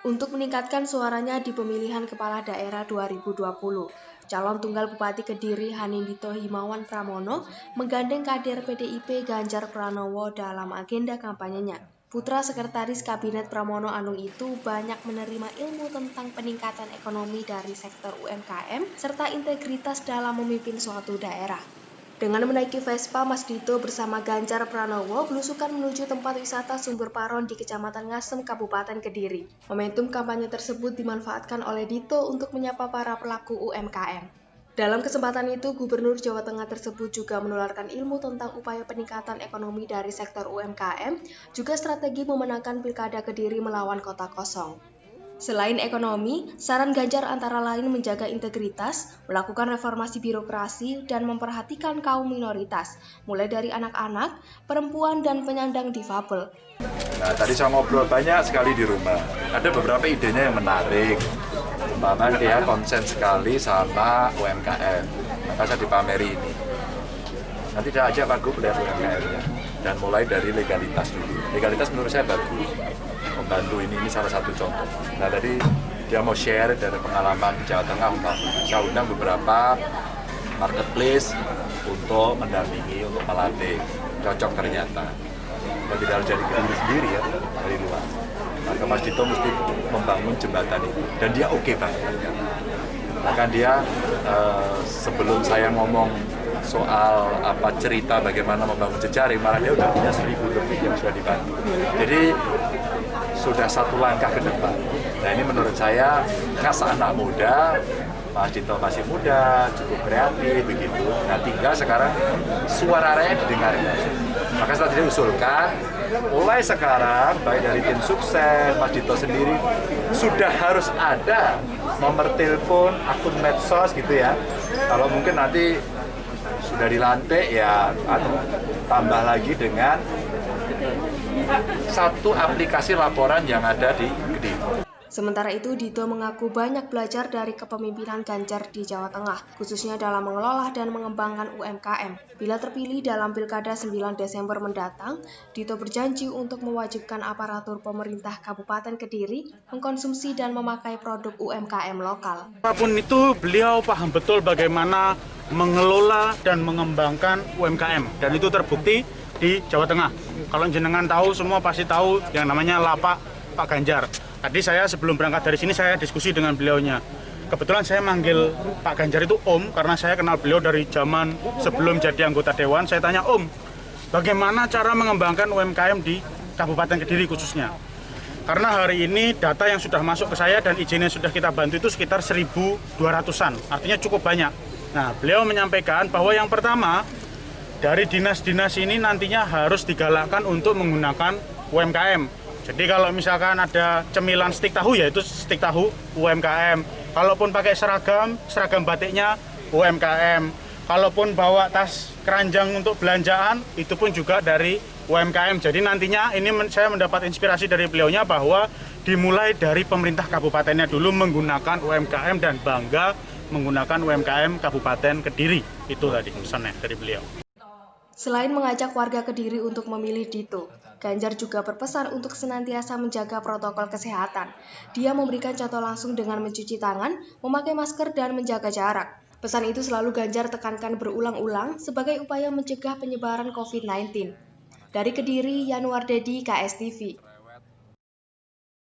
untuk meningkatkan suaranya di pemilihan kepala daerah 2020. Calon tunggal Bupati Kediri Hanindito Himawan Pramono menggandeng kader PDIP Ganjar Pranowo dalam agenda kampanyenya. Putra Sekretaris Kabinet Pramono Anung itu banyak menerima ilmu tentang peningkatan ekonomi dari sektor UMKM serta integritas dalam memimpin suatu daerah. Dengan menaiki Vespa, Mas Dito bersama Ganjar Pranowo belusukan menuju tempat wisata Sumber Paron di Kecamatan Ngasem, Kabupaten Kediri. Momentum kampanye tersebut dimanfaatkan oleh Dito untuk menyapa para pelaku UMKM. Dalam kesempatan itu, Gubernur Jawa Tengah tersebut juga menularkan ilmu tentang upaya peningkatan ekonomi dari sektor UMKM, juga strategi memenangkan Pilkada Kediri melawan kota kosong. Selain ekonomi, saran Ganjar antara lain menjaga integritas, melakukan reformasi birokrasi, dan memperhatikan kaum minoritas, mulai dari anak-anak, perempuan, dan penyandang difabel. Nah, tadi saya ngobrol banyak sekali di rumah. Ada beberapa idenya yang menarik. Umpama dia konsen sekali sama UMKM. Maka saya dipameri ini. Nanti saya ajak Pak Gub lihat UMKM-nya. Dan mulai dari legalitas dulu. Legalitas menurut saya bagus. Membantu ini salah satu contoh. Nah, tadi dia mau share dari pengalaman Jawa Tengah. Saya undang beberapa marketplace untuk mendampingi, untuk melatih. Cocok ternyata. Dan tidak harus jadi Kediri sendiri ya, dari luar. Maka Mas Dito mesti membangun jembatan itu. Dan dia oke banget. Bahkan dia sebelum saya ngomong soal cerita bagaimana membangun jejaring, malah dia udah punya 1.000 lebih yang sudah dibantu. Jadi sudah satu langkah ke depan. Nah, ini menurut saya khas anak muda. Mas Dito masih muda, cukup kreatif begitu. Nah, tinggal sekarang suara rakyat didengarkan. Maka setelah diusulkan, mulai sekarang baik dari tim sukses, Mas Dito sendiri sudah harus ada nomor telepon, akun medsos gitu ya. Kalau mungkin nanti sudah dilantik ya, atau tambah lagi dengan satu aplikasi laporan yang ada di Kediri. Sementara itu, Dito mengaku banyak belajar dari kepemimpinan Ganjar di Jawa Tengah, khususnya dalam mengelola dan mengembangkan UMKM. Bila terpilih dalam Pilkada 9 Desember mendatang, Dito berjanji untuk mewajibkan aparatur pemerintah Kabupaten Kediri mengkonsumsi dan memakai produk UMKM lokal. Apapun itu, beliau paham betul bagaimana mengelola dan mengembangkan UMKM, dan itu terbukti di Jawa Tengah. Kalau jenengan tahu, semua pasti tahu yang namanya lapak Pak Ganjar. Tadi saya sebelum berangkat dari sini saya diskusi dengan beliaunya. Kebetulan saya manggil Pak Ganjar itu Om karena saya kenal beliau dari zaman sebelum jadi anggota dewan. Saya tanya, Om, bagaimana cara mengembangkan UMKM di Kabupaten Kediri khususnya? Karena hari ini data yang sudah masuk ke saya dan izin yang sudah kita bantu itu sekitar 1.200-an, artinya cukup banyak. Nah, beliau menyampaikan bahwa yang pertama, dari dinas-dinas ini nantinya harus digalakkan untuk menggunakan UMKM. Jadi kalau misalkan ada cemilan stik tahu, ya itu stik tahu UMKM. Kalaupun pakai seragam batiknya UMKM. Kalaupun bawa tas keranjang untuk belanjaan, itu pun juga dari UMKM. Jadi nantinya ini saya mendapat inspirasi dari beliaunya bahwa dimulai dari pemerintah kabupatennya dulu menggunakan UMKM dan bangga menggunakan UMKM Kabupaten Kediri. Itu tadi pesannya dari beliau. Selain mengajak warga Kediri untuk memilih Dito, Ganjar juga berpesan untuk senantiasa menjaga protokol kesehatan. Dia memberikan contoh langsung dengan mencuci tangan, memakai masker, dan menjaga jarak. Pesan itu selalu Ganjar tekankan berulang-ulang sebagai upaya mencegah penyebaran COVID-19. Dari Kediri, Yanuar Dedi, KSTV.